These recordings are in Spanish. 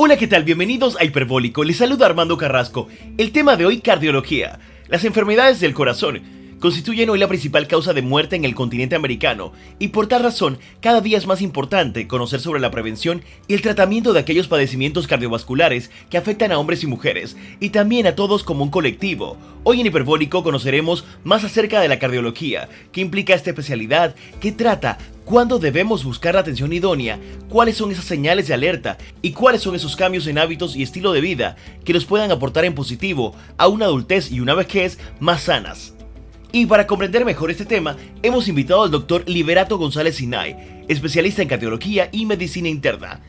Hola, ¿qué tal? Bienvenidos a Hiperbólico. Les saluda Armando Carrasco. El tema de hoy, cardiología. Las enfermedades del corazón constituyen hoy la principal causa de muerte en el continente americano y por tal razón cada día es más importante conocer sobre la prevención y el tratamiento de aquellos padecimientos cardiovasculares que afectan a hombres y mujeres y también a todos como un colectivo. Hoy en Hiperbólico conoceremos más acerca de la cardiología, qué implica esta especialidad, qué trata, cuándo debemos buscar la atención idónea, cuáles son esas señales de alerta y cuáles son esos cambios en hábitos y estilo de vida que nos puedan aportar en positivo a una adultez y una vejez más sanas. Y para comprender mejor este tema, hemos invitado al doctor Liberato González Sinay, especialista en cardiología y medicina interna.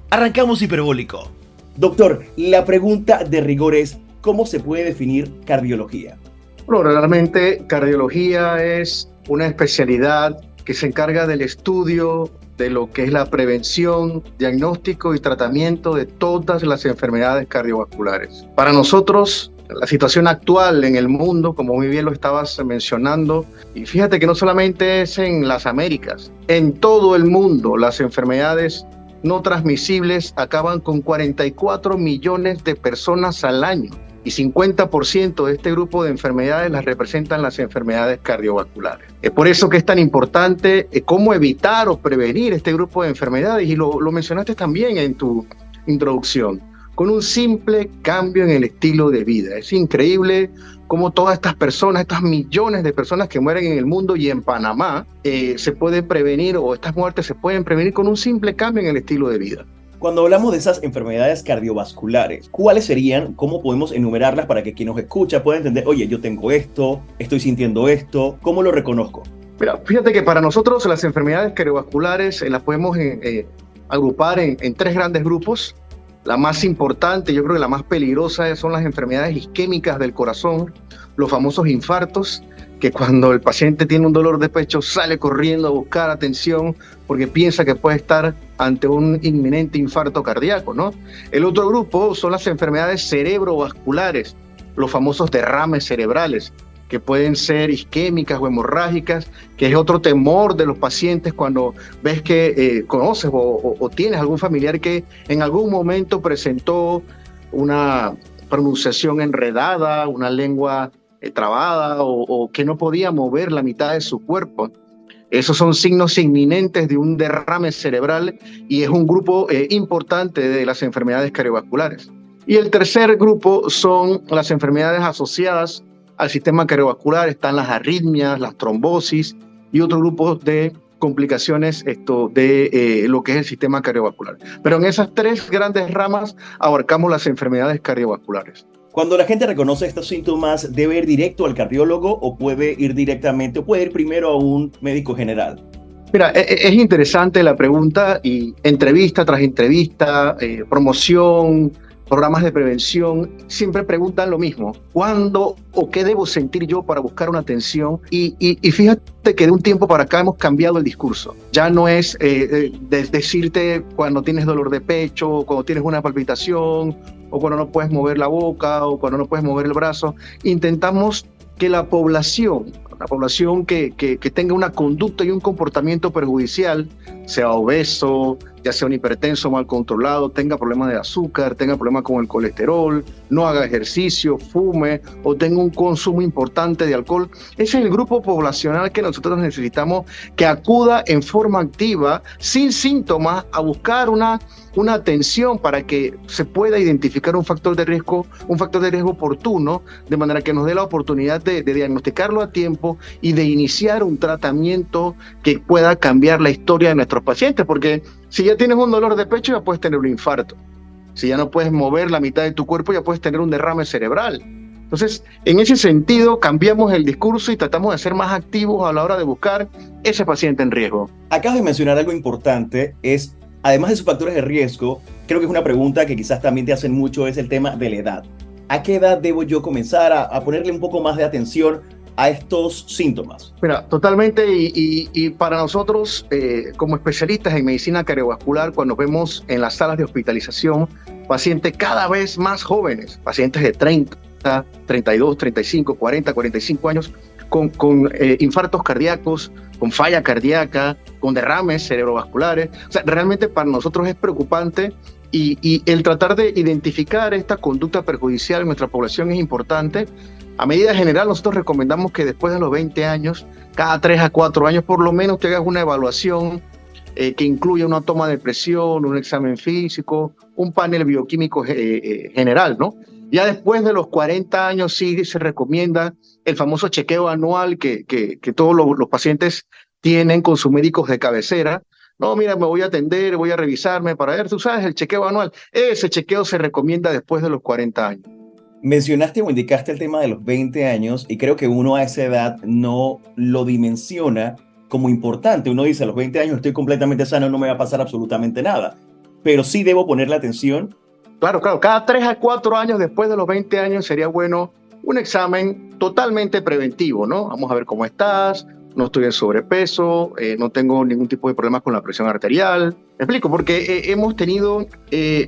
Arrancamos Hiperbólico. Doctor, la pregunta de rigor es, ¿cómo se puede definir cardiología? Bueno, realmente cardiología es una especialidad que se encarga del estudio de lo que es la prevención, diagnóstico y tratamiento de todas las enfermedades cardiovasculares. Para nosotros, la situación actual en el mundo, como muy bien lo estabas mencionando, y fíjate que no solamente es en las Américas, en todo el mundo las enfermedades no transmisibles acaban con 44 millones de personas al año y 50% de este grupo de enfermedades las representan las enfermedades cardiovasculares. Es por eso que es tan importante cómo evitar o prevenir este grupo de enfermedades, y lo mencionaste también en tu introducción, con un simple cambio en el estilo de vida. Es increíble cómo todas estas personas, estas millones de personas que mueren en el mundo y en Panamá, se pueden prevenir, o estas muertes se pueden prevenir con un simple cambio en el estilo de vida. Cuando hablamos de esas enfermedades cardiovasculares, ¿cuáles serían? ¿Cómo podemos enumerarlas para que quien nos escucha pueda entender, oye, yo tengo esto, estoy sintiendo esto, ¿cómo lo reconozco? Mira, fíjate que para nosotros las enfermedades cardiovasculares las podemos agrupar en tres grandes grupos. La más importante, yo creo que la más peligrosa, son las enfermedades isquémicas del corazón, los famosos infartos, que cuando el paciente tiene un dolor de pecho sale corriendo a buscar atención porque piensa que puede estar ante un inminente infarto cardíaco, ¿no? El otro grupo son las enfermedades cerebrovasculares, los famosos derrames cerebrales, que pueden ser isquémicas o hemorrágicas, que es otro temor de los pacientes cuando ves que conoces o tienes algún familiar que en algún momento presentó una pronunciación enredada, una lengua trabada o que no podía mover la mitad de su cuerpo. Esos son signos inminentes de un derrame cerebral y es un grupo importante de las enfermedades cardiovasculares. Y el tercer grupo son las enfermedades asociadas al sistema cardiovascular. Están las arritmias, las trombosis y otro grupo de complicaciones de lo que es el sistema cardiovascular. Pero en esas tres grandes ramas abarcamos las enfermedades cardiovasculares. Cuando la gente reconoce estos síntomas, ¿debe ir directo al cardiólogo o puede ir directamente o puede ir primero a un médico general? Mira, es interesante la pregunta, y entrevista tras entrevista, promoción, programas de prevención, siempre preguntan lo mismo: ¿cuándo o qué debo sentir yo para buscar una atención? Y fíjate que de un tiempo para acá hemos cambiado el discurso. Ya no es decirte cuando tienes dolor de pecho, cuando tienes una palpitación, o cuando no puedes mover la boca, o cuando no puedes mover el brazo. Intentamos que la población que tenga una conducta y un comportamiento perjudicial, sea obeso, ya sea un hipertenso mal controlado, tenga problemas de azúcar, tenga problemas con el colesterol, no haga ejercicio, fume o tenga un consumo importante de alcohol, ese es el grupo poblacional que nosotros necesitamos que acuda en forma activa, sin síntomas, a buscar una atención para que se pueda identificar un factor de riesgo oportuno, de manera que nos dé la oportunidad de diagnosticarlo a tiempo y de iniciar un tratamiento que pueda cambiar la historia de nuestros pacientes, porque si ya tienes un dolor de pecho, ya puedes tener un infarto. Si ya no puedes mover la mitad de tu cuerpo, ya puedes tener un derrame cerebral. Entonces, en ese sentido, cambiamos el discurso y tratamos de ser más activos a la hora de buscar ese paciente en riesgo. Acabas de mencionar algo importante, además de sus factores de riesgo, creo que es una pregunta que quizás también te hacen mucho, es el tema de la edad. ¿A qué edad debo yo comenzar a ponerle un poco más de atención a estos síntomas? Mira, totalmente, y para nosotros como especialistas en medicina cardiovascular, cuando vemos en las salas de hospitalización pacientes cada vez más jóvenes, pacientes de 30, 32, 35, 40, 45 años, con infartos cardíacos, con falla cardíaca, con derrames cerebrovasculares. O sea, realmente para nosotros es preocupante Y el tratar de identificar esta conducta perjudicial en nuestra población es importante. A medida general, nosotros recomendamos que después de los 20 años, cada 3 a 4 años por lo menos, te hagas una evaluación que incluya una toma de presión, un examen físico, un panel bioquímico general, ¿no? Ya después de los 40 años sí se recomienda el famoso chequeo anual que todos los pacientes tienen con sus médicos de cabecera. No, mira, me voy a atender, voy a revisarme para ver, tú sabes, el chequeo anual. Ese chequeo se recomienda después de los 40 años. Mencionaste o indicaste el tema de los 20 años y creo que uno a esa edad no lo dimensiona como importante. Uno dice, a los 20 años estoy completamente sano, no me va a pasar absolutamente nada. Pero sí debo ponerle atención. Claro, cada 3 a 4 años después de los 20 años sería bueno un examen totalmente preventivo, ¿no? Vamos a ver cómo estás, no estoy en sobrepeso, no tengo ningún tipo de problemas con la presión arterial. Me explico, porque hemos tenido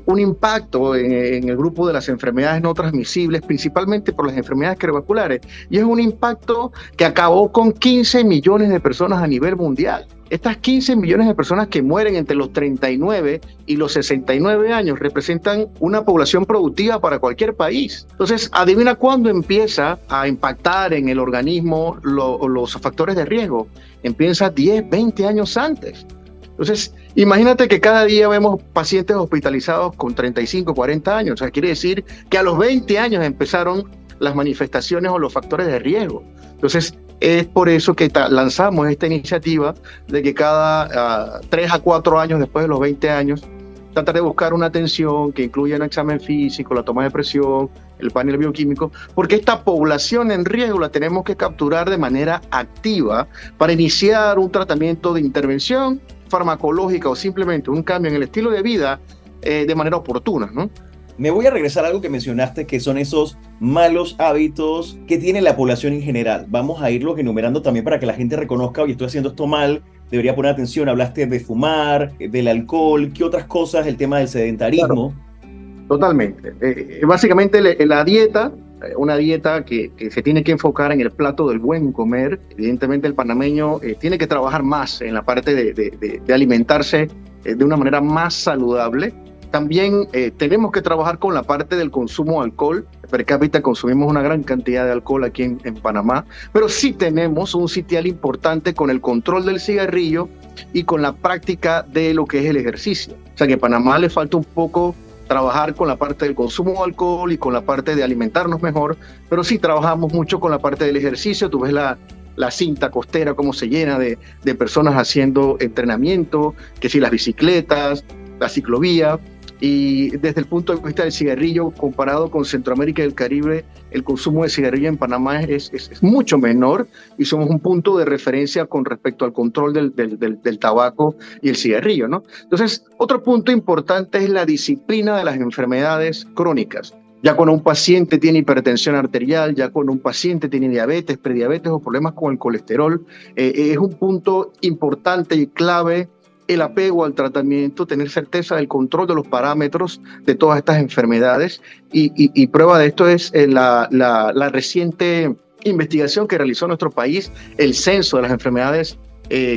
un impacto en el grupo de las enfermedades no transmisibles, principalmente por las enfermedades cardiovasculares, y es un impacto que acabó con 15 millones de personas a nivel mundial. Estas 15 millones de personas que mueren entre los 39 y los 69 años representan una población productiva para cualquier país. Entonces, adivina cuándo empieza a impactar en el organismo los factores de riesgo. Empieza 10, 20 años antes. Entonces, imagínate que cada día vemos pacientes hospitalizados con 35, 40 años. O sea, quiere decir que a los 20 años empezaron las manifestaciones o los factores de riesgo. Entonces, es por eso que lanzamos esta iniciativa de que cada 3 a 4 años después de los 20 años, tratar de buscar una atención que incluya un examen físico, la toma de presión, el panel bioquímico, porque esta población en riesgo la tenemos que capturar de manera activa para iniciar un tratamiento de intervención farmacológica o simplemente un cambio en el estilo de vida de manera oportuna, ¿no? Me voy a regresar a algo que mencionaste, que son esos malos hábitos que tiene la población en general. Vamos a irlos enumerando también para que la gente reconozca, oye, estoy haciendo esto mal, debería poner atención. Hablaste de fumar, del alcohol, ¿qué otras cosas? El tema del sedentarismo. Claro, totalmente. Básicamente la dieta, una dieta que se tiene que enfocar en el plato del buen comer. Evidentemente el panameño tiene que trabajar más en la parte de alimentarse de una manera más saludable. También tenemos que trabajar con la parte del consumo de alcohol. Per cápita consumimos una gran cantidad de alcohol aquí en Panamá, pero sí tenemos un sitial importante con el control del cigarrillo y con la práctica de lo que es el ejercicio. O sea que a Panamá le falta un poco trabajar con la parte del consumo de alcohol y con la parte de alimentarnos mejor, pero sí trabajamos mucho con la parte del ejercicio. Tú ves la cinta costera, cómo se llena de personas haciendo entrenamiento, que si las bicicletas, la ciclovía. Y desde el punto de vista del cigarrillo, comparado con Centroamérica y el Caribe, el consumo de cigarrillo en Panamá es mucho menor y somos un punto de referencia con respecto al control del tabaco y el cigarrillo, ¿no? Entonces, otro punto importante es la disciplina de las enfermedades crónicas. Ya cuando un paciente tiene hipertensión arterial, ya cuando un paciente tiene diabetes, prediabetes o problemas con el colesterol, es un punto importante y clave el apego al tratamiento, tener certeza del control de los parámetros de todas estas enfermedades y prueba de esto es la reciente investigación que realizó nuestro país, el censo de las enfermedades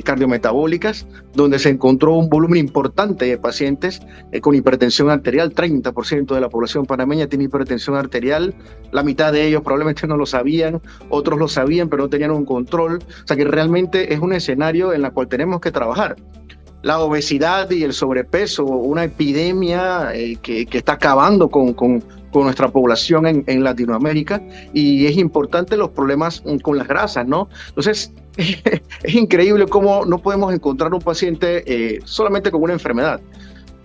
cardiometabólicas, donde se encontró un volumen importante de pacientes con hipertensión arterial. 30% de la población panameña tiene hipertensión arterial, la mitad de ellos probablemente no lo sabían, otros lo sabían pero no tenían un control. O sea que realmente es un escenario en el cual tenemos que trabajar. La obesidad y el sobrepeso, una epidemia que está acabando con nuestra población en Latinoamérica, y es importante los problemas con las grasas, ¿no? Entonces, es increíble cómo no podemos encontrar un paciente solamente con una enfermedad.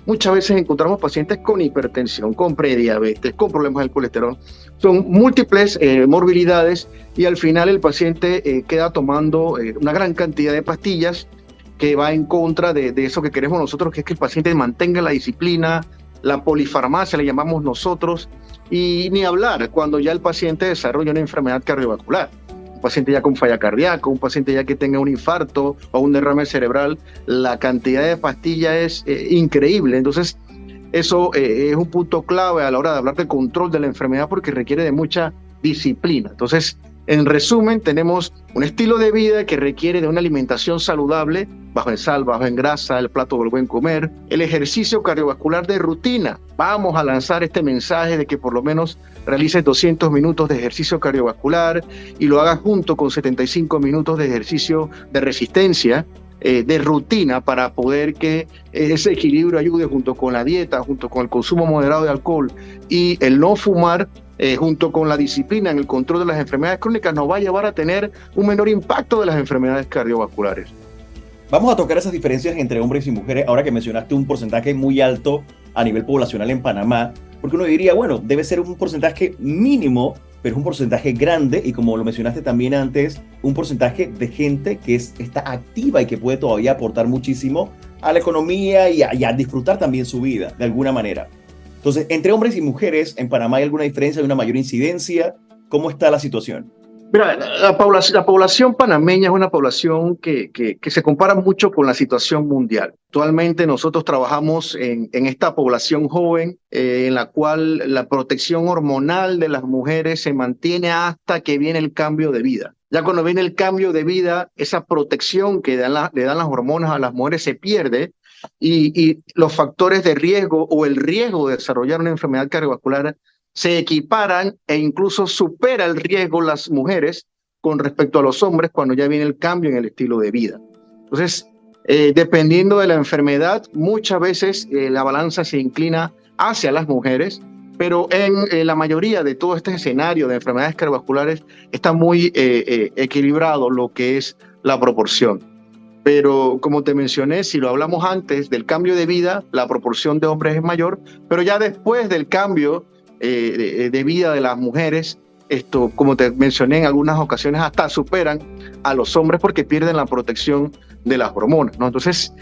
Muchas veces encontramos pacientes con hipertensión, con prediabetes, con problemas del colesterol. Son múltiples morbilidades y al final el paciente queda tomando una gran cantidad de pastillas que va en contra de eso que queremos nosotros, que es que el paciente mantenga la disciplina, la polifarmacia le llamamos nosotros, y ni hablar cuando ya el paciente desarrolla una enfermedad cardiovascular, un paciente ya con falla cardíaca, un paciente ya que tenga un infarto o un derrame cerebral, la cantidad de pastillas es increíble. Entonces eso es un punto clave a la hora de hablar de control de la enfermedad porque requiere de mucha disciplina. Entonces, en resumen, tenemos un estilo de vida que requiere de una alimentación saludable, bajo en sal, bajo en grasa, el plato del buen comer, el ejercicio cardiovascular de rutina. Vamos a lanzar este mensaje de que por lo menos realices 200 minutos de ejercicio cardiovascular y lo hagas junto con 75 minutos de ejercicio de resistencia, de rutina, para poder que ese equilibrio ayude junto con la dieta, junto con el consumo moderado de alcohol y el no fumar, junto con la disciplina en el control de las enfermedades crónicas, nos va a llevar a tener un menor impacto de las enfermedades cardiovasculares. Vamos a tocar esas diferencias entre hombres y mujeres, ahora que mencionaste un porcentaje muy alto a nivel poblacional en Panamá, porque uno diría, bueno, debe ser un porcentaje mínimo, pero es un porcentaje grande y, como lo mencionaste también antes, un porcentaje de gente que está activa y que puede todavía aportar muchísimo a la economía y a disfrutar también su vida de alguna manera. Entonces, entre hombres y mujeres, ¿en Panamá hay alguna diferencia, hay una mayor incidencia? ¿Cómo está la situación? Mira, la población panameña es una población que se compara mucho con la situación mundial. Actualmente nosotros trabajamos en esta población joven, en la cual la protección hormonal de las mujeres se mantiene hasta que viene el cambio de vida. Ya cuando viene el cambio de vida, esa protección que le dan las hormonas a las mujeres se pierde, y los factores de riesgo o el riesgo de desarrollar una enfermedad cardiovascular se equiparan e incluso supera el riesgo las mujeres con respecto a los hombres cuando ya viene el cambio en el estilo de vida. Entonces, dependiendo de la enfermedad, muchas veces la balanza se inclina hacia las mujeres, pero en la mayoría de todo este escenario de enfermedades cardiovasculares está muy equilibrado lo que es la proporción. Pero como te mencioné, si lo hablamos antes del cambio de vida, la proporción de hombres es mayor, pero ya después del cambio de vida de las mujeres, esto, como te mencioné, en algunas ocasiones hasta superan a los hombres porque pierden la protección de las hormonas, ¿no? Entonces,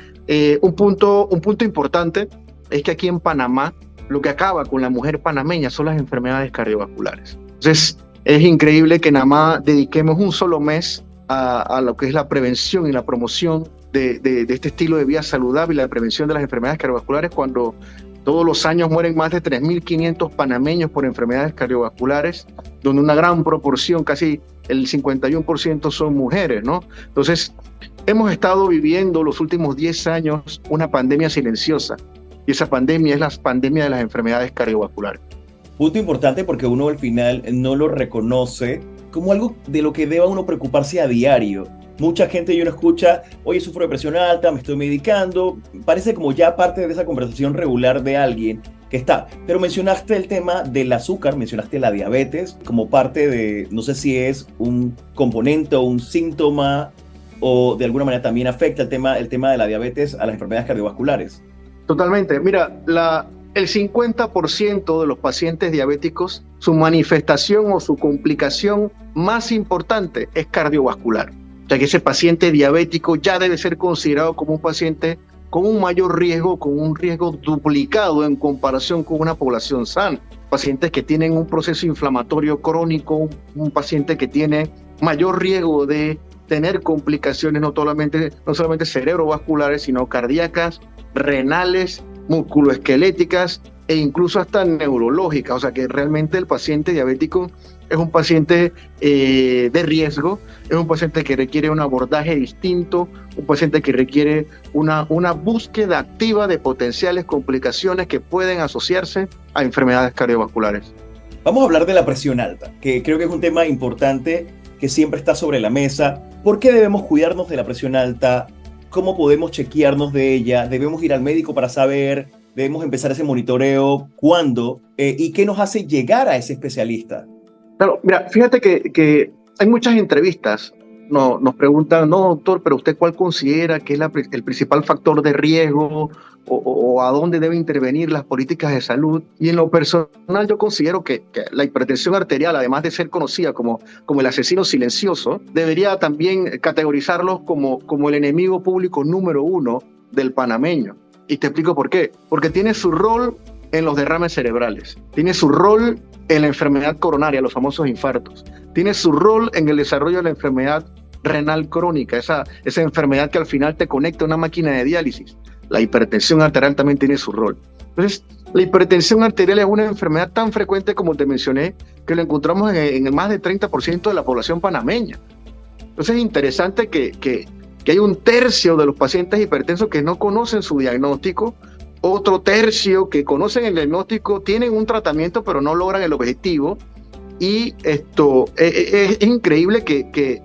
un punto importante es que aquí en Panamá lo que acaba con la mujer panameña son las enfermedades cardiovasculares. Entonces, es increíble que nada más dediquemos un solo mes a lo que es la prevención y la promoción de este estilo de vida saludable y la prevención de las enfermedades cardiovasculares, cuando todos los años mueren más de 3.500 panameños por enfermedades cardiovasculares, donde una gran proporción, casi el 51%, son mujeres, ¿no? Entonces, hemos estado viviendo los últimos 10 años una pandemia silenciosa, y esa pandemia es la pandemia de las enfermedades cardiovasculares. Punto importante, porque uno al final no lo reconoce como algo de lo que deba uno preocuparse a diario. Mucha gente, yo no escucha, oye, sufro de presión alta, me estoy medicando. Parece como ya parte de esa conversación regular de alguien que está. Pero mencionaste el tema del azúcar, mencionaste la diabetes como parte de, no sé si es un componente o un síntoma, o de alguna manera también afecta el tema de la diabetes a las enfermedades cardiovasculares. Totalmente. Mira, el 50% de los pacientes diabéticos, su manifestación o su complicación más importante es cardiovascular. O sea que ese paciente diabético ya debe ser considerado como un paciente con un mayor riesgo, con un riesgo duplicado en comparación con una población sana. Pacientes que tienen un proceso inflamatorio crónico, un paciente que tiene mayor riesgo de tener complicaciones no solamente cerebrovasculares, sino cardíacas, renales, musculoesqueléticas e incluso hasta neurológicas. O sea que realmente el paciente diabético es un paciente de riesgo, es un paciente que requiere un abordaje distinto, un paciente que requiere una búsqueda activa de potenciales complicaciones que pueden asociarse a enfermedades cardiovasculares. Vamos a hablar de la presión alta, que creo que es un tema importante que siempre está sobre la mesa. ¿Por qué debemos cuidarnos de la presión alta? ¿Cómo podemos chequearnos de ella? ¿Debemos ir al médico para saber? ¿Debemos empezar ese monitoreo? ¿Cuándo? ¿Y qué nos hace llegar a ese especialista? Claro, mira, fíjate que hay muchas entrevistas. Nos preguntan, no, doctor, pero ¿usted cuál considera que es el principal factor de riesgo o a dónde deben intervenir las políticas de salud? Y en lo personal yo considero que la hipertensión arterial, además de ser conocida como el asesino silencioso, debería también categorizarlos como el enemigo público número 1 del panameño. Y te explico por qué. Porque tiene su rol en los derrames cerebrales, tiene su rol en la enfermedad coronaria, los famosos infartos, tiene su rol en el desarrollo de la enfermedad renal crónica, esa enfermedad que al final te conecta a una máquina de diálisis. La hipertensión arterial también tiene su rol. Entonces, la hipertensión arterial es una enfermedad tan frecuente como te mencioné, que lo encontramos en más del 30% de la población panameña. Entonces es interesante que que hay un tercio de los pacientes hipertensos que no conocen su diagnóstico, otro tercio que conocen el diagnóstico, tienen un tratamiento pero no logran el objetivo. Y esto es increíble que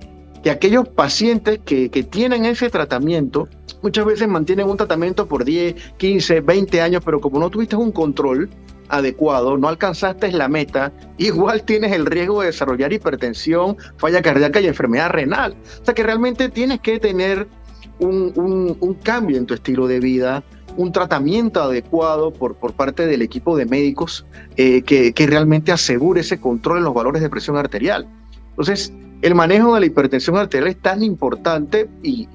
aquellos pacientes que tienen ese tratamiento muchas veces mantienen un tratamiento por 10, 15, 20 años, pero como no tuviste un control adecuado, no alcanzaste la meta, igual tienes el riesgo de desarrollar hipertensión, falla cardíaca y enfermedad renal. O sea que realmente tienes que tener un cambio en tu estilo de vida, un tratamiento adecuado por parte del equipo de médicos que realmente asegure ese control en los valores de presión arterial. Entonces, el manejo de la hipertensión arterial es tan importante y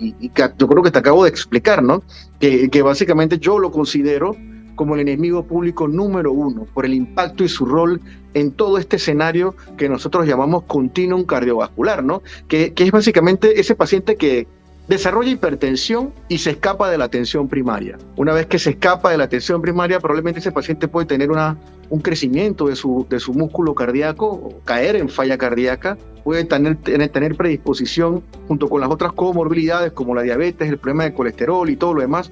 yo creo que te acabo de explicar, ¿no? Que básicamente yo lo considero como el enemigo público número uno por el impacto y su rol en todo este escenario que nosotros llamamos continuum cardiovascular, ¿no? Que es básicamente ese paciente que desarrolla hipertensión y se escapa de la atención primaria. Una vez que se escapa de la atención primaria, probablemente ese paciente puede tener un crecimiento de su músculo cardíaco, o caer en falla cardíaca, puede tener predisposición junto con las otras comorbilidades como la diabetes, el problema de colesterol y todo lo demás,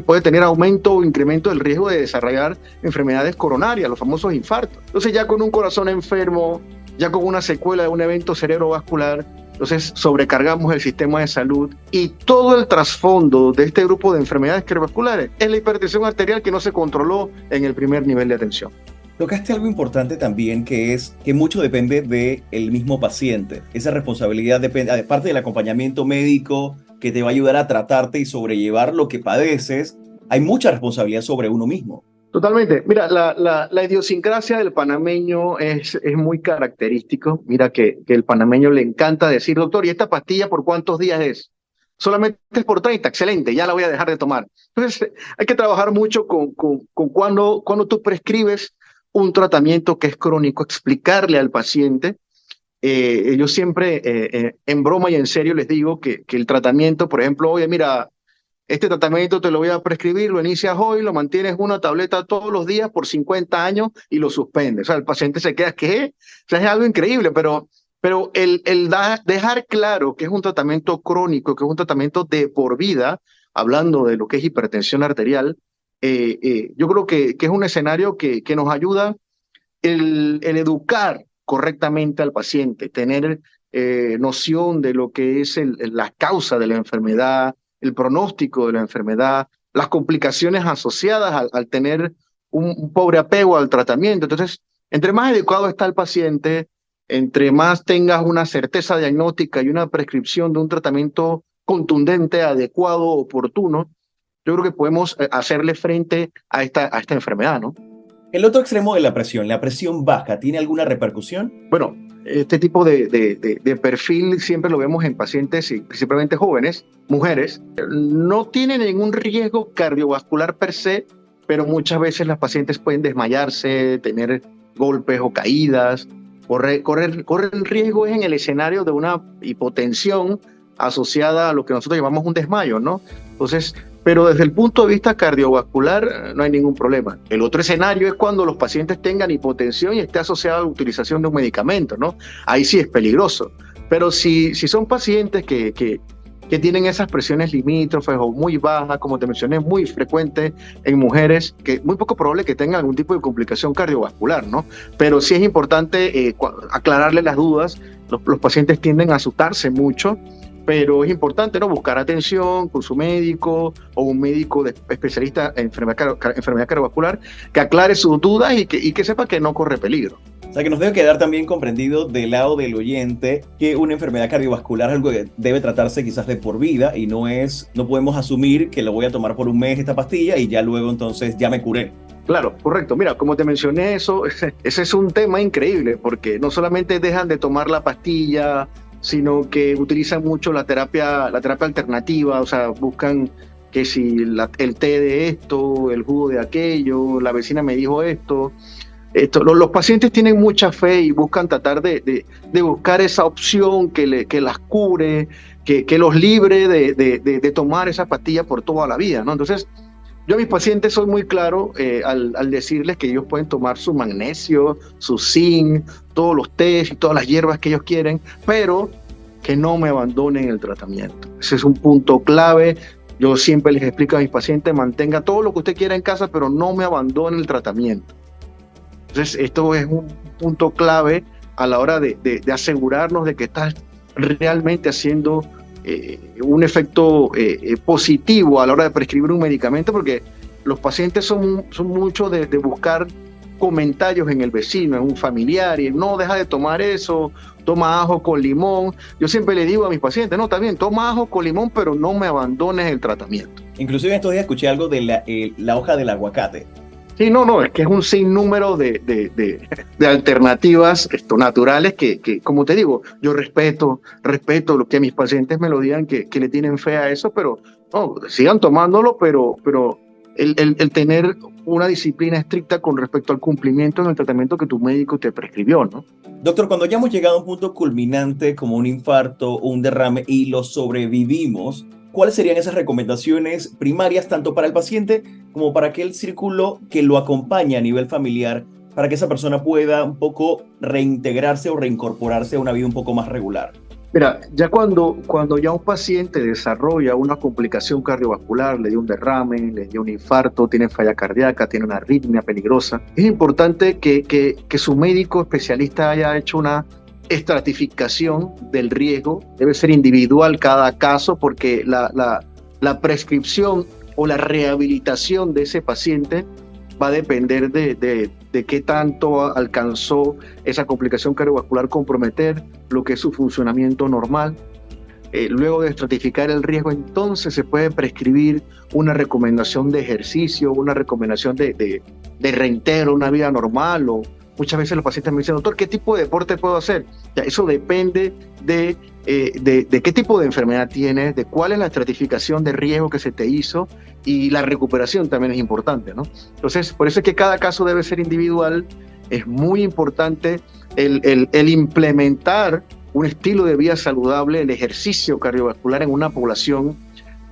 puede tener aumento o incremento del riesgo de desarrollar enfermedades coronarias, los famosos infartos. Entonces ya con un corazón enfermo, ya con una secuela de un evento cerebrovascular, entonces sobrecargamos el sistema de salud y todo el trasfondo de este grupo de enfermedades cardiovasculares es la hipertensión arterial que no se controló en el primer nivel de atención. Tocaste algo importante también, que es que mucho depende del mismo paciente. Esa responsabilidad depende, aparte del acompañamiento médico que te va a ayudar a tratarte y sobrellevar lo que padeces, hay mucha responsabilidad sobre uno mismo. Totalmente. Mira, la idiosincrasia del panameño es muy característico. Mira que el panameño le encanta decir, doctor, ¿y esta pastilla por cuántos días es? Solamente es por 30, excelente, ya la voy a dejar de tomar. Entonces, hay que trabajar mucho con cuando tú prescribes un tratamiento que es crónico, explicarle al paciente. Yo siempre, en broma y en serio, les digo que el tratamiento, por ejemplo, oye, mira, este tratamiento te lo voy a prescribir, lo inicias hoy, lo mantienes una tableta todos los días por 50 años y lo suspendes. O sea, el paciente se queda, ¿qué? O sea, es algo increíble, pero dejar claro que es un tratamiento crónico, que es un tratamiento de por vida, hablando de lo que es hipertensión arterial, yo creo que es un escenario que nos ayuda el educar correctamente al paciente, tener noción de lo que es la causa de la enfermedad, el pronóstico de la enfermedad, las complicaciones asociadas al tener un pobre apego al tratamiento. Entonces, entre más educado está el paciente, entre más tengas una certeza diagnóstica y una prescripción de un tratamiento contundente, adecuado, oportuno, yo creo que podemos hacerle frente a esta enfermedad, ¿no? El otro extremo de la presión baja, ¿tiene alguna repercusión? Bueno, este tipo de perfil siempre lo vemos en pacientes, y principalmente jóvenes, mujeres. No tienen ningún riesgo cardiovascular per se, pero muchas veces las pacientes pueden desmayarse, tener golpes o caídas. Corren riesgo en el escenario de una hipotensión asociada a lo que nosotros llamamos un desmayo, ¿no? Entonces, pero desde el punto de vista cardiovascular no hay ningún problema. El otro escenario es cuando los pacientes tengan hipotensión y esté asociada a la utilización de un medicamento, ¿no? Ahí sí es peligroso. Pero si son pacientes que tienen esas presiones limítrofes o muy bajas, como te mencioné, muy frecuentes en mujeres, que muy poco probable que tengan algún tipo de complicación cardiovascular, ¿no? Pero sí es importante aclararle las dudas. Los pacientes tienden a asustarse mucho, pero es importante, ¿no?, buscar atención con su médico o un médico especialista en enfermedad cardiovascular que aclare sus dudas y que sepa que no corre peligro. O sea, que nos debe quedar también comprendido del lado del oyente que una enfermedad cardiovascular es algo que debe tratarse quizás de por vida y no podemos asumir que lo voy a tomar por un mes esta pastilla y ya luego entonces ya me curé. Claro, correcto. Mira, como te mencioné, ese es un tema increíble porque no solamente dejan de tomar la pastilla, sino que utilizan mucho la terapia alternativa, o sea, buscan que si el té de esto, el jugo de aquello, la vecina me dijo esto. Los pacientes tienen mucha fe y buscan tratar de buscar esa opción que las cure, que los libre de tomar esa pastilla por toda la vida, ¿no? Entonces, yo a mis pacientes soy muy claro al decirles que ellos pueden tomar su magnesio, su zinc, todos los tés y todas las hierbas que ellos quieren, pero que no me abandonen el tratamiento. Ese es un punto clave. Yo siempre les explico a mis pacientes, mantenga todo lo que usted quiera en casa, pero no me abandone el tratamiento. Entonces, esto es un punto clave a la hora de asegurarnos de que estás realmente haciendo un efecto positivo a la hora de prescribir un medicamento, porque los pacientes son muchos de buscar comentarios en el vecino, en un familiar, y no, deja de tomar eso, toma ajo con limón. Yo siempre le digo a mis pacientes, no, está bien, toma ajo con limón, pero no me abandones el tratamiento. Inclusive estos días escuché algo de la hoja del aguacate. Sí, no, es que es un sinnúmero de alternativas naturales que, como te digo, yo respeto lo que mis pacientes me lo digan que le tienen fe a eso, pero no, sigan tomándolo, pero el tener una disciplina estricta con respecto al cumplimiento en el tratamiento que tu médico te prescribió, ¿no? Doctor, cuando ya hemos llegado a un punto culminante como un infarto o un derrame y lo sobrevivimos, ¿cuáles serían esas recomendaciones primarias tanto para el paciente como para aquel círculo que lo acompaña a nivel familiar para que esa persona pueda un poco reintegrarse o reincorporarse a una vida un poco más regular? Mira, ya cuando ya un paciente desarrolla una complicación cardiovascular, le dio un derrame, le dio un infarto, tiene falla cardíaca, tiene una arritmia peligrosa, es importante que su médico especialista haya hecho una estratificación del riesgo. Debe ser individual cada caso, porque la prescripción o la rehabilitación de ese paciente va a depender de qué tanto alcanzó esa complicación cardiovascular comprometer lo que es su funcionamiento normal. Luego de estratificar el riesgo, entonces se puede prescribir una recomendación de ejercicio, una recomendación de reintegro, una vida normal. O muchas veces los pacientes me dicen, doctor, ¿qué tipo de deporte puedo hacer? Ya, eso depende de qué tipo de enfermedad tienes, de cuál es la estratificación de riesgo que se te hizo, y la recuperación también es importante, ¿no? Entonces, por eso es que cada caso debe ser individual. Es muy importante el implementar un estilo de vida saludable, el ejercicio cardiovascular en una población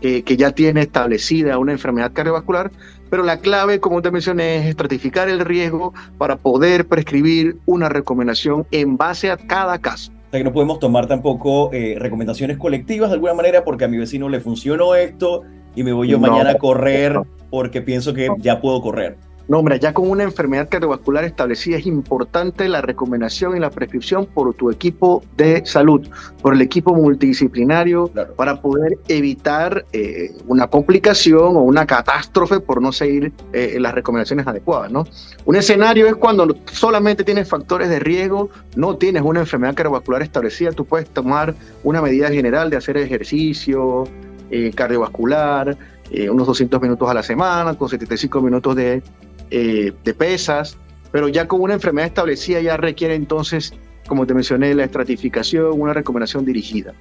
que ya tiene establecida una enfermedad cardiovascular, pero la clave, como te mencioné, es estratificar el riesgo para poder prescribir una recomendación en base a cada caso. O sea que no podemos tomar tampoco recomendaciones colectivas de alguna manera porque a mi vecino le funcionó esto y me voy yo mañana a correr porque pienso que ya puedo correr. No, hombre, ya con una enfermedad cardiovascular establecida es importante la recomendación y la prescripción por tu equipo de salud, por el equipo multidisciplinario, claro, para poder evitar una complicación o una catástrofe por no seguir las recomendaciones adecuadas, ¿no? Un escenario es cuando solamente tienes factores de riesgo, no tienes una enfermedad cardiovascular establecida. Tú puedes tomar una medida general de hacer ejercicio cardiovascular, unos 200 minutos a la semana, con 75 minutos de pesas, pero ya con una enfermedad establecida ya requiere entonces, como te mencioné, la estratificación, una recomendación dirigida.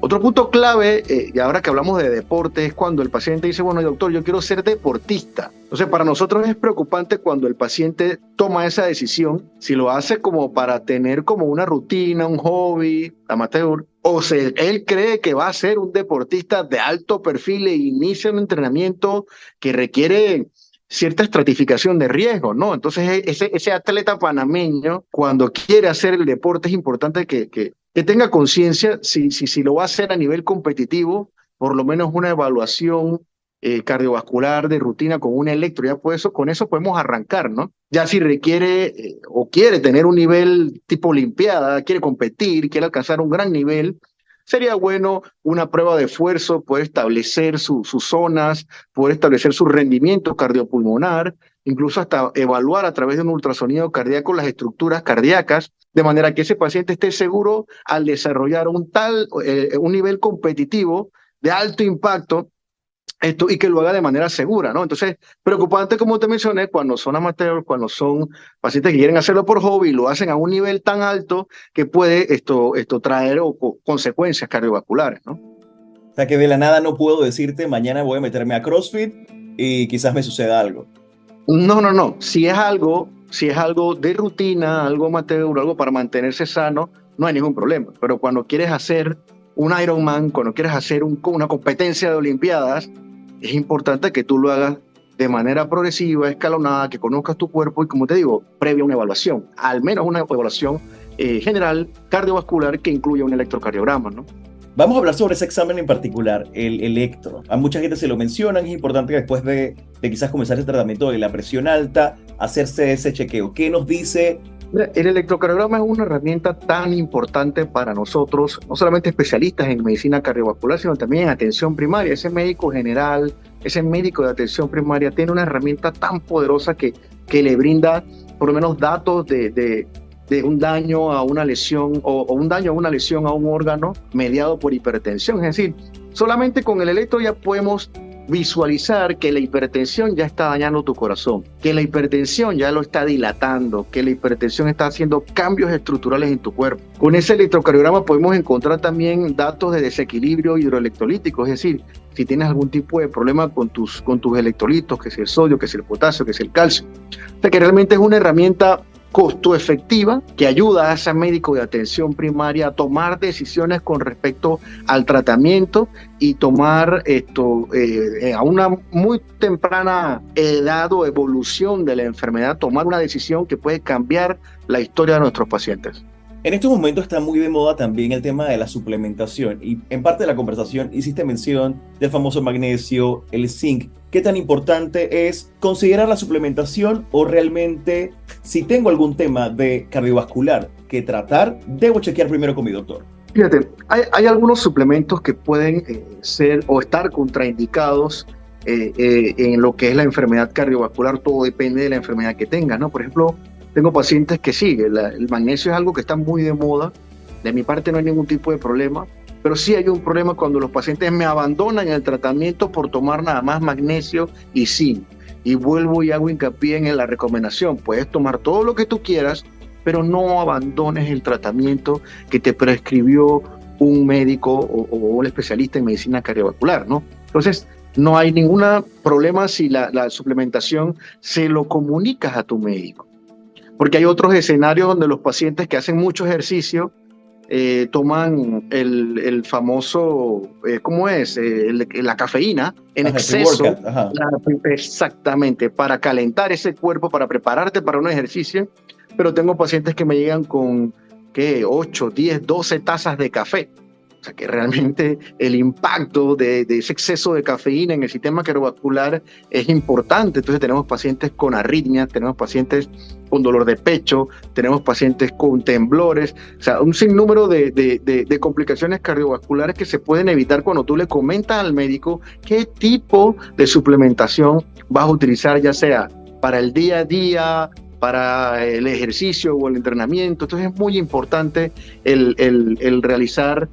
Otro punto clave, y ahora que hablamos de deporte, es cuando el paciente dice, bueno, doctor, yo quiero ser deportista. Entonces, para nosotros es preocupante cuando el paciente toma esa decisión, si lo hace como para tener como una rutina, un hobby amateur, o si él cree que va a ser un deportista de alto perfil e inicia un entrenamiento que requiere cierta estratificación de riesgo, ¿no? Entonces, ese atleta panameño, cuando quiere hacer el deporte, es importante que tenga conciencia si lo va a hacer a nivel competitivo, por lo menos una evaluación cardiovascular de rutina con un electro. Ya pues con eso podemos arrancar, ¿no? Ya si requiere o quiere tener un nivel tipo olimpiada, quiere competir, quiere alcanzar un gran nivel, sería bueno una prueba de esfuerzo, poder establecer sus zonas, poder establecer su rendimiento cardiopulmonar, incluso hasta evaluar a través de un ultrasonido cardíaco las estructuras cardíacas, de manera que ese paciente esté seguro al desarrollar un nivel competitivo de alto impacto, y que lo haga de manera segura, ¿no? Entonces, preocupante, como te mencioné, cuando son amateurs, cuando son pacientes que quieren hacerlo por hobby y lo hacen a un nivel tan alto que puede esto traer consecuencias cardiovasculares, ¿no? O sea que de la nada no puedo decirte, mañana voy a meterme a CrossFit y quizás me suceda algo. No. Si es algo de rutina, algo amateur, algo para mantenerse sano, no hay ningún problema. Pero cuando quieres hacer un Ironman, cuando quieres hacer una competencia de Olimpiadas, es importante que tú lo hagas de manera progresiva, escalonada, que conozcas tu cuerpo y, como te digo, previa una evaluación, al menos una evaluación general cardiovascular que incluya un electrocardiograma, ¿no? Vamos a hablar sobre ese examen en particular, el electro. A mucha gente se lo mencionan, es importante que después de quizás comenzar el tratamiento de la presión alta, hacerse ese chequeo. ¿Qué nos dice? El electrocardiograma es una herramienta tan importante para nosotros, no solamente especialistas en medicina cardiovascular, sino también en atención primaria. Ese médico general, ese médico de atención primaria tiene una herramienta tan poderosa que le brinda por lo menos datos de un daño a una lesión o un daño a una lesión a un órgano mediado por hipertensión. Es decir, solamente con el electro ya podemos visualizar que la hipertensión ya está dañando tu corazón, que la hipertensión ya lo está dilatando, que la hipertensión está haciendo cambios estructurales en tu cuerpo. Con ese electrocardiograma podemos encontrar también datos de desequilibrio hidroelectrolítico, es decir, si tienes algún tipo de problema con tus electrolitos, que es el sodio, que es el potasio, que es el calcio. O sea que realmente es una herramienta costo efectiva que ayuda a ese médico de atención primaria a tomar decisiones con respecto al tratamiento y tomar a una muy temprana edad o evolución de la enfermedad, tomar una decisión que puede cambiar la historia de nuestros pacientes. En estos momentos está muy de moda también el tema de la suplementación y en parte de la conversación hiciste mención del famoso magnesio, el zinc. ¿Qué tan importante es considerar la suplementación o realmente si tengo algún tema de cardiovascular que tratar, debo chequear primero con mi doctor? Fíjate, hay algunos suplementos que pueden ser o estar contraindicados en lo que es la enfermedad cardiovascular. Todo depende de la enfermedad que tengas, ¿no? Por ejemplo, tengo pacientes que sí, el magnesio es algo que está muy de moda. De mi parte no hay ningún tipo de problema, pero sí hay un problema cuando los pacientes me abandonan el tratamiento por tomar nada más magnesio y zinc. Y vuelvo y hago hincapié en la recomendación. Puedes tomar todo lo que tú quieras, pero no abandones el tratamiento que te prescribió un médico o un especialista en medicina cardiovascular, ¿no? Entonces, no hay ningún problema si la suplementación se lo comunicas a tu médico. Porque hay otros escenarios donde los pacientes que hacen mucho ejercicio toman el famoso, ¿cómo es? La cafeína en exceso. Exactamente, para calentar ese cuerpo, para prepararte para un ejercicio. Pero tengo pacientes que me llegan con, ¿qué? 8, 10, 12 tazas de café. O sea que realmente el impacto de ese exceso de cafeína en el sistema cardiovascular es importante. Entonces tenemos pacientes con arritmias, tenemos pacientes con dolor de pecho, tenemos pacientes con temblores, o sea, un sinnúmero de complicaciones cardiovasculares que se pueden evitar cuando tú le comentas al médico qué tipo de suplementación vas a utilizar, ya sea para el día a día, para el ejercicio o el entrenamiento. Entonces es muy importante el realizar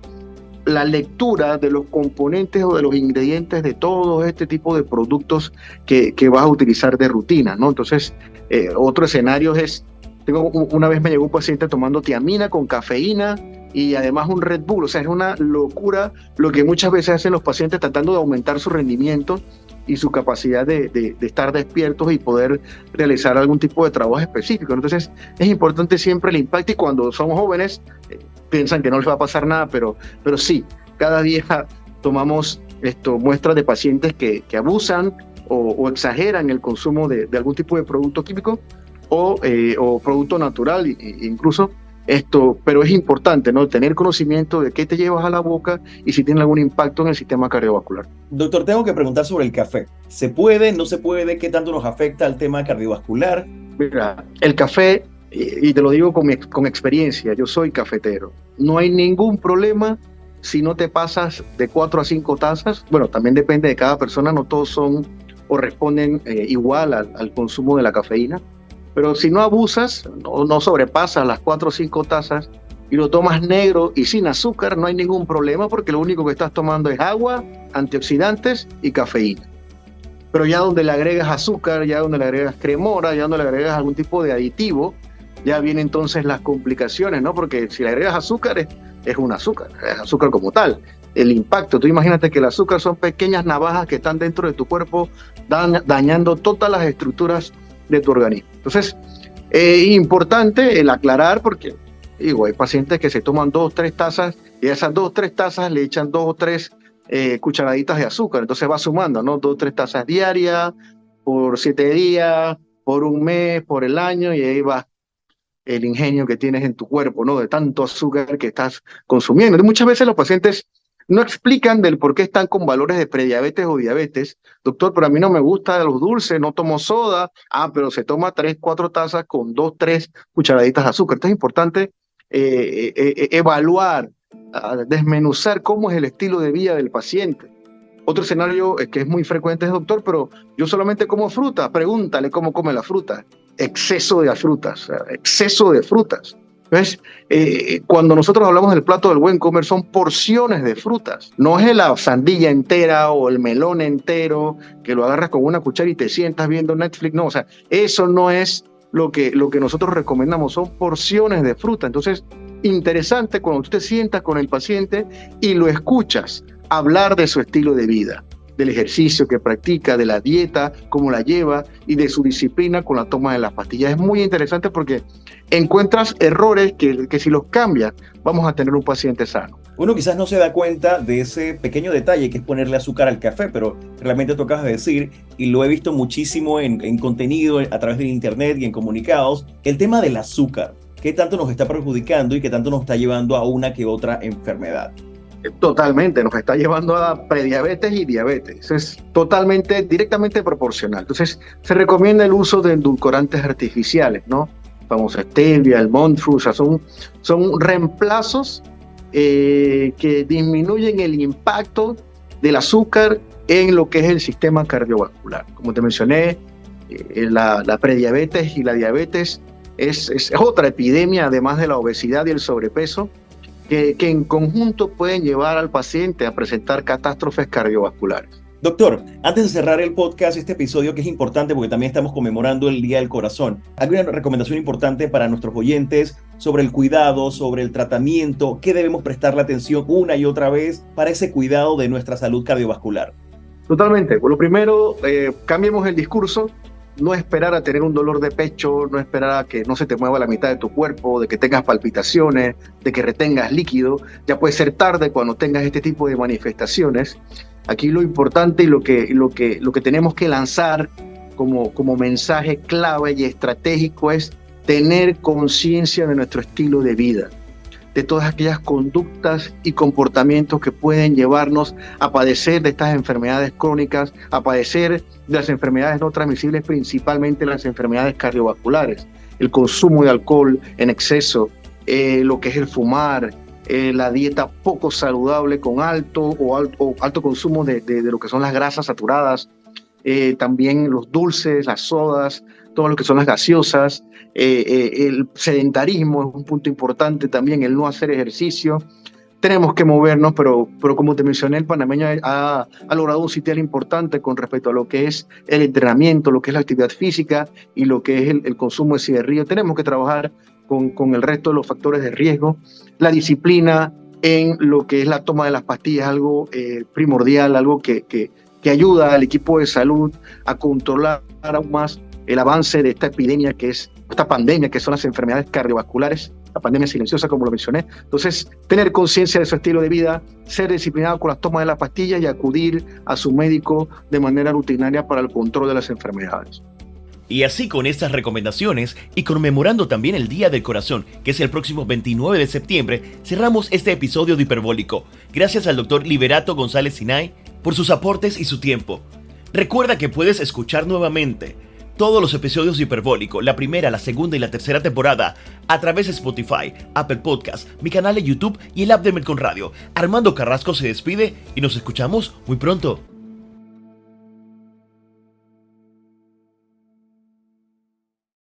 la lectura de los componentes o de los ingredientes de todo este tipo de productos que vas a utilizar de rutina, ¿no? Entonces, otro escenario es, una vez me llegó un paciente tomando tiamina con cafeína y además un Red Bull. O sea, es una locura lo que muchas veces hacen los pacientes tratando de aumentar su rendimiento y su capacidad de estar despiertos y poder realizar algún tipo de trabajo específico. Entonces, es importante siempre el impacto y cuando son jóvenes piensan que no les va a pasar nada, pero sí, cada día tomamos muestras de pacientes que abusan o exageran el consumo de algún tipo de producto químico o producto natural incluso. Pero es importante, ¿no? Tener conocimiento de qué te llevas a la boca y si tiene algún impacto en el sistema cardiovascular. Doctor, tengo que preguntar sobre el café. ¿Se puede, no se puede? ¿Qué tanto nos afecta al tema cardiovascular? Mira, el café, y te lo digo con experiencia, yo soy cafetero. No hay ningún problema si no te pasas de 4 a 5 tazas. Bueno, también depende de cada persona, no todos son o responden igual al consumo de la cafeína. Pero si no abusas, no sobrepasas las 4 o 5 tazas y lo tomas negro y sin azúcar, no hay ningún problema porque lo único que estás tomando es agua, antioxidantes y cafeína. Pero ya donde le agregas azúcar, ya donde le agregas cremora, ya donde le agregas algún tipo de aditivo, ya vienen entonces las complicaciones, ¿no? Porque si le agregas azúcar, es un azúcar, es azúcar como tal. El impacto, tú imagínate que el azúcar son pequeñas navajas que están dentro de tu cuerpo dañando todas las estructuras de tu organismo. Entonces, es importante el aclarar porque, digo, hay pacientes que se toman 2 o 3 tazas y a esas 2 o 3 tazas le echan 2 o 3 cucharaditas de azúcar. Entonces va sumando, ¿no? 2 o 3 tazas diarias, por 7 días, por un mes, por el año y ahí va. el ingenio que tienes en tu cuerpo, ¿no? De tanto azúcar que estás consumiendo. Entonces, muchas veces los pacientes no explican del por qué están con valores de prediabetes o diabetes. Doctor, pero a mí no me gusta los dulces, no tomo soda. Ah, pero se toma 3, 4 tazas con 2, 3 cucharaditas de azúcar. Entonces es importante evaluar, desmenuzar cómo es el estilo de vida del paciente. Otro escenario que es muy frecuente es, doctor, pero yo solamente como fruta. Pregúntale cómo come la fruta. Exceso de frutas, exceso de frutas. Entonces, cuando nosotros hablamos del plato del buen comer, son porciones de frutas. No es la sandía entera o el melón entero que lo agarras con una cuchara y te sientas viendo Netflix. No, o sea, eso no es lo que nosotros recomendamos, son porciones de fruta. Entonces, interesante cuando tú te sientas con el paciente y lo escuchas hablar de su estilo de vida, del ejercicio que practica, de la dieta, cómo la lleva y de su disciplina con la toma de las pastillas. Es muy interesante porque encuentras errores que si los cambias vamos a tener un paciente sano. Uno quizás no se da cuenta de ese pequeño detalle que es ponerle azúcar al café, pero realmente tú acabas de decir, y lo he visto muchísimo en contenido a través de internet y en comunicados, el tema del azúcar, qué tanto nos está perjudicando y qué tanto nos está llevando a una que otra enfermedad. Totalmente, nos está llevando a prediabetes y diabetes. Es totalmente, directamente proporcional. Entonces, se recomienda el uso de endulcorantes artificiales, ¿no? Famosa stevia, el Montrose, o sea, son reemplazos que disminuyen el impacto del azúcar en lo que es el sistema cardiovascular. Como te mencioné, la prediabetes y la diabetes es otra epidemia, además de la obesidad y el sobrepeso, que en conjunto pueden llevar al paciente a presentar catástrofes cardiovasculares. Doctor, antes de cerrar el podcast, este episodio que es importante porque también estamos conmemorando el Día del Corazón, ¿hay una recomendación importante para nuestros oyentes sobre el cuidado, sobre el tratamiento? ¿Qué debemos prestarle atención una y otra vez para ese cuidado de nuestra salud cardiovascular? Totalmente. Por lo primero, cambiemos el discurso. No esperar a tener un dolor de pecho, no esperar a que no se te mueva la mitad de tu cuerpo, de que tengas palpitaciones, de que retengas líquido. Ya puede ser tarde cuando tengas este tipo de manifestaciones. Aquí lo importante y lo que tenemos que lanzar como mensaje clave y estratégico es tener conciencia de nuestro estilo de vida, de todas aquellas conductas y comportamientos que pueden llevarnos a padecer de estas enfermedades crónicas, a padecer de las enfermedades no transmisibles, principalmente las enfermedades cardiovasculares, el consumo de alcohol en exceso, lo que es el fumar, la dieta poco saludable con alto consumo de lo que son las grasas saturadas, también los dulces, las sodas, todo lo que son las gaseosas, el sedentarismo es un punto importante también, el no hacer ejercicio. Tenemos que movernos, pero como te mencioné, el panameño ha logrado un sitial importante con respecto a lo que es el entrenamiento, lo que es la actividad física y lo que es el consumo de cigarrillo. Tenemos que trabajar con el resto de los factores de riesgo. La disciplina en lo que es la toma de las pastillas, algo primordial, algo que ayuda al equipo de salud a controlar aún más el avance de esta epidemia esta pandemia que son las enfermedades cardiovasculares, la pandemia silenciosa como lo mencioné. Entonces, tener conciencia de su estilo de vida, ser disciplinado con las tomas de las pastillas y acudir a su médico de manera rutinaria para el control de las enfermedades. Y así con estas recomendaciones y conmemorando también el Día del Corazón, que es el próximo 29 de septiembre, cerramos este episodio de Hiperbólico. Gracias al Dr. Liberato González Sinay por sus aportes y su tiempo. Recuerda que puedes escuchar nuevamente todos los episodios de Hiperbólico, la primera, la segunda y la tercera temporada, a través de Spotify, Apple Podcasts, mi canal de YouTube y el app de Melcon Radio. Armando Carrasco se despide y nos escuchamos muy pronto.